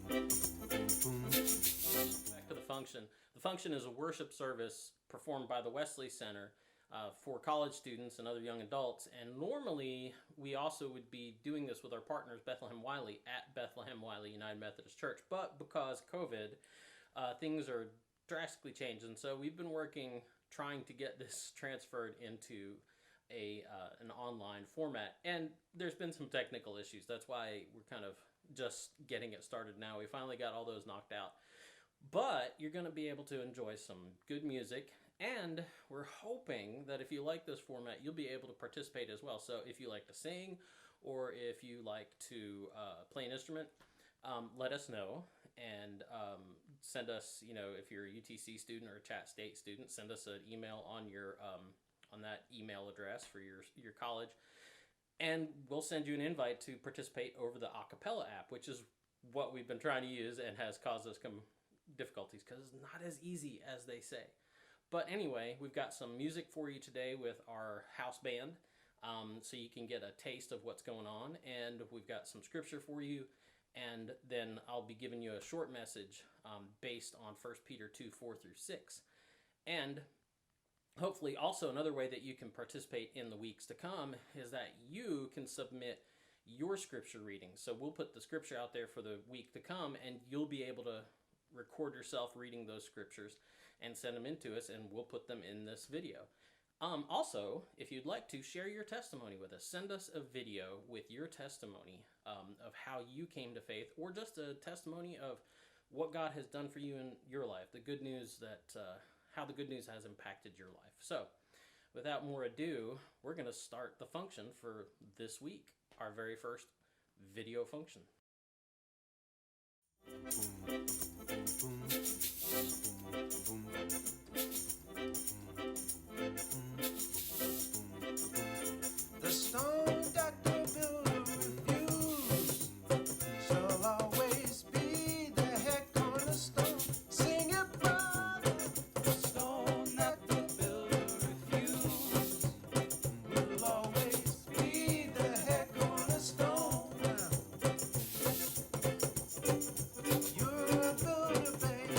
Back to the function. The function is a worship service performed by the Wesley Center for college students and other young adults. And normally we also would be doing this with our partners, Bethlehem Wiley, at Bethlehem Wiley United Methodist Church. But because COVID, things are drastically changed. And so we've been working, trying to get this transferred into an online format, and there's been some technical issues. That's why we're kind of just getting it started now. We finally got all those knocked out, but you're going to be able to enjoy some good music, and we're hoping that if you like this format, you'll be able to participate as well. So if you like to sing, or if you like to play an instrument, let us know, and send us, if you're a UTC student or a Chat State student, send us an email on your on that email address for your college, and we'll send you an invite to participate over the Acapella app, which is what we've been trying to use and has caused us some difficulties because it's not as easy as they say. But anyway, we've got some music for you today with our house band, so you can get a taste of what's going on, and we've got some scripture for you, and then I'll be giving you a short message based on 1 Peter 2:4-6. And hopefully also another way that you can participate in the weeks to come is that you can submit your scripture reading. So we'll put the scripture out there for the week to come, and you'll be able to record yourself reading those scriptures and send them in to us, and we'll put them in this video. Also, if you'd like to share your testimony with us, send us a video with your testimony of how you came to faith, or just a testimony of what God has done for you in your life, the good news that how the good news has impacted your life. So, without more ado, we're going to start the function for this week, our very first video function. The stone that the builder refused shall always be the head cornerstone. Sing it, brother. The stone that the builder refused will always be the head cornerstone. You're a builder, baby.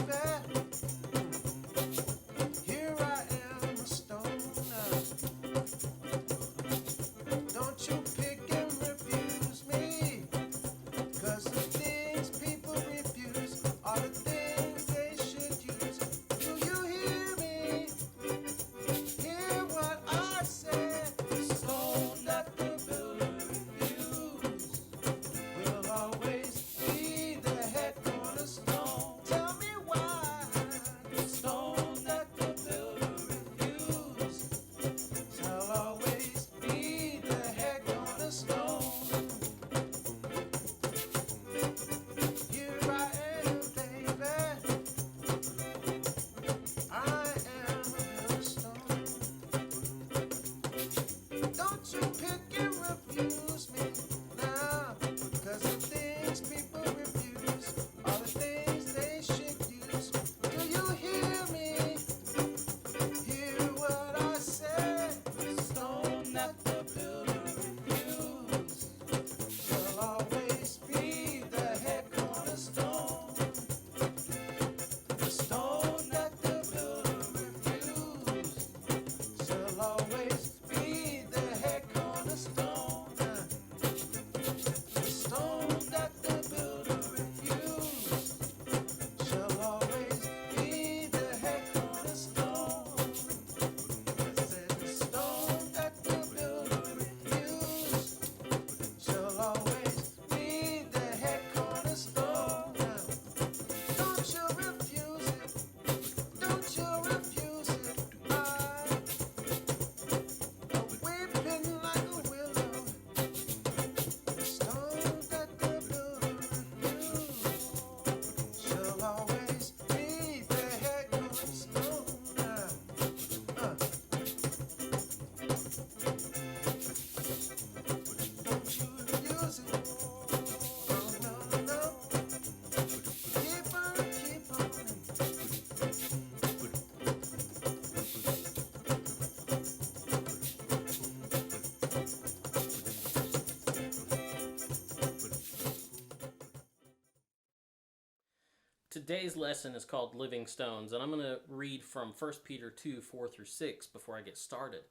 Today's lesson is called Living Stones, and I'm going to read from 1 Peter 2, 4 through 6 before I get started.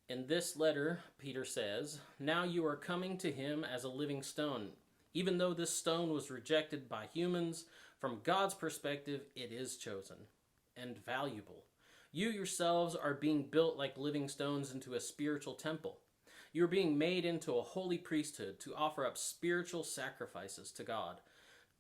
In this letter, Peter says, "Now you are coming to him as a living stone. Even though this stone was rejected by humans, from God's perspective, it is chosen and valuable. You yourselves are being built like living stones into a spiritual temple. You are being made into a holy priesthood to offer up spiritual sacrifices to God,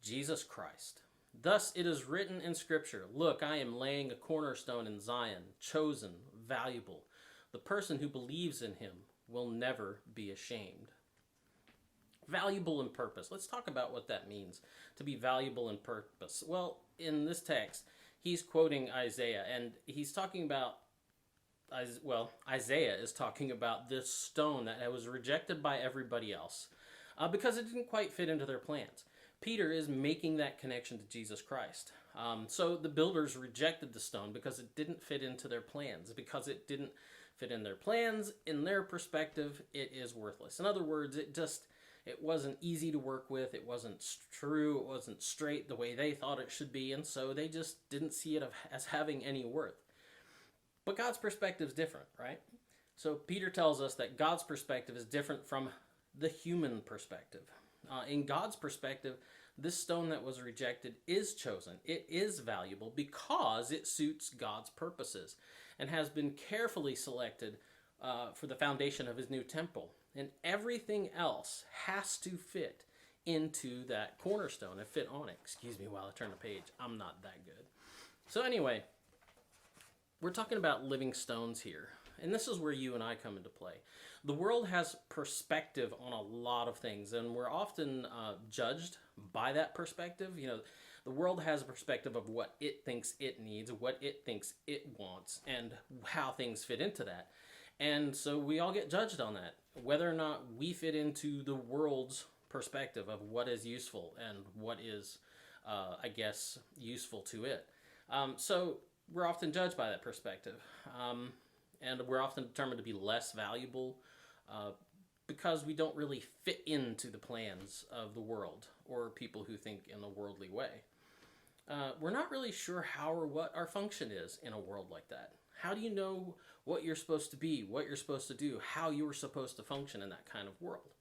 Jesus Christ. Thus it is written in Scripture, 'Look, I am laying a cornerstone in Zion, chosen, valuable. The person who believes in him will never be ashamed.'" Valuable in purpose. Let's talk about what that means, to be valuable in purpose. Well, in this text, he's quoting Isaiah, and he's talking about, Isaiah is talking about this stone that was rejected by everybody else because it didn't quite fit into their plans. Peter is making that connection to Jesus Christ. So the builders rejected the stone because it didn't fit into their plans. Because it didn't fit in their plans, in their perspective, it is worthless. In other words, it wasn't easy to work with, it wasn't true, it wasn't straight the way they thought it should be, and so they just didn't see it as having any worth. But God's perspective is different, right? So Peter tells us that God's perspective is different from the human perspective. In God's perspective, this stone that was rejected is chosen. It is valuable because it suits God's purposes and has been carefully selected for the foundation of his new temple. And everything else has to fit into that cornerstone and fit on it. Excuse me while I turn the page. I'm not that good. So anyway, we're talking about living stones here. And this is where you and I come into play. The world has perspective on a lot of things, and we're often judged by that perspective. You know, the world has a perspective of what it thinks it needs, what it thinks it wants, and how things fit into that. And so we all get judged on that, whether or not we fit into the world's perspective of what is useful and what is, useful to it. So we're often judged by that perspective. And we're often determined to be less valuable because we don't really fit into the plans of the world or people who think in a worldly way. We're not really sure how or what our function is in a world like that. How do you know what you're supposed to be, what you're supposed to do, how you're supposed to function in that kind of world?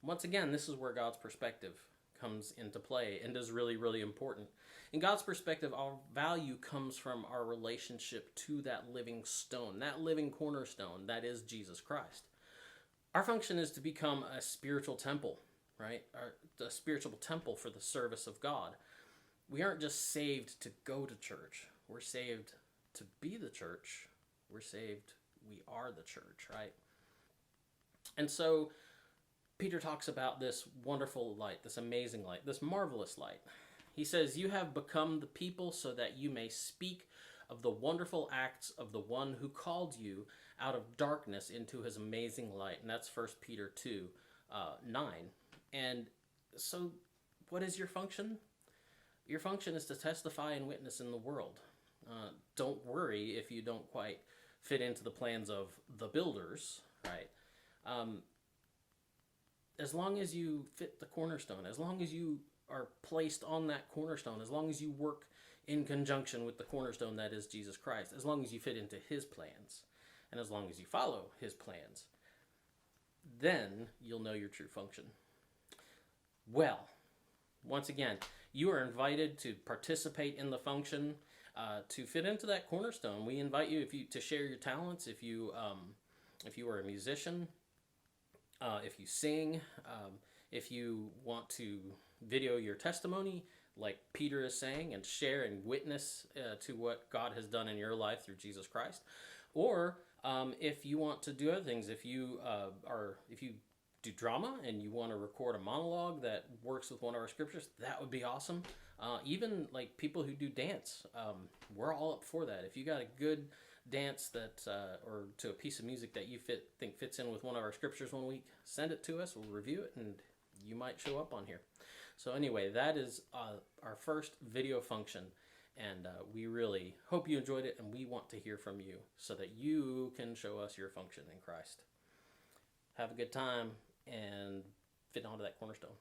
Once again, this is where God's perspective comes into play and is really, really important. In God's perspective, our value comes from our relationship to that living stone, that living cornerstone, that is Jesus Christ. Our function is to become a spiritual temple, right? A spiritual temple for the service of God. We aren't just saved to go to church. We're saved to be the church. We're saved, we are the church, right? And so Peter talks about this wonderful light, this amazing light, this marvelous light. He says, "You have become the people so that you may speak of the wonderful acts of the one who called you out of darkness into his amazing light." And that's 1 Peter 2, 9. And so what is your function? Your function is to testify and witness in the world. Don't worry if you don't quite fit into the plans of the builders, right? As long as you fit the cornerstone, as long as you are placed on that cornerstone, as long as you work in conjunction with the cornerstone that is Jesus Christ, as long as you fit into his plans, and as long as you follow his plans, then you'll know your true function. Well, once again, you are invited to participate in the function, to fit into that cornerstone. We invite you to share your talents. If you are a musician, if you sing, if you want to video your testimony, like Peter is saying, and share and witness to what God has done in your life through Jesus Christ, or if you want to do other things, if you do drama and you want to record a monologue that works with one of our scriptures, that would be awesome. Even like people who do dance, we're all up for that. If you got a good dance that or to a piece of music that you think fits in with one of our scriptures one week, send it to us. We'll review it, and you might show up on here. So anyway, that is our first video function, and we really hope you enjoyed it, and we want to hear from you so that you can show us your function in Christ. Have a good time and fit onto that cornerstone.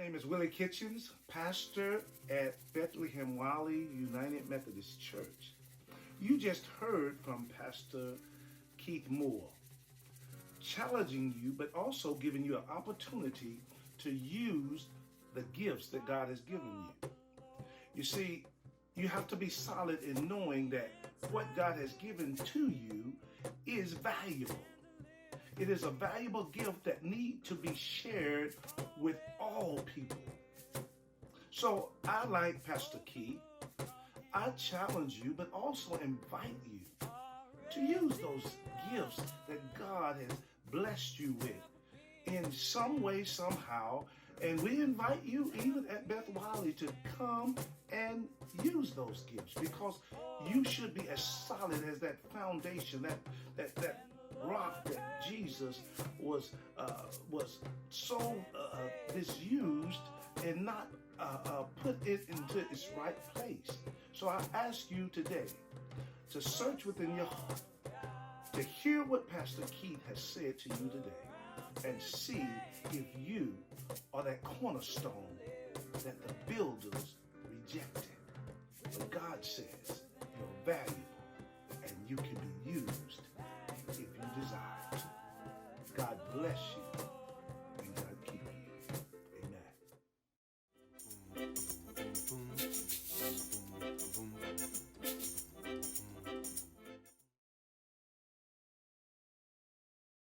name is Willie Kitchens, pastor at Bethlehem Wally United Methodist Church. You just heard from Pastor Keith Moore, challenging you, but also giving you an opportunity to use the gifts that God has given you. You see, you have to be solid in knowing that what God has given to you is valuable. It is a valuable gift that needs to be shared with all people. So I, like Pastor Keith, I challenge you, but also invite you to use those gifts that God has blessed you with in some way, somehow. And we invite you, even at Beth Wiley, to come and use those gifts, because you should be as solid as that foundation, that rock that Jesus was so misused and not put it into its right place. So I ask you today to search within your heart, to hear what Pastor Keith has said to you today, and see if you are that cornerstone that the builders rejected. But God says you're valuable and you can be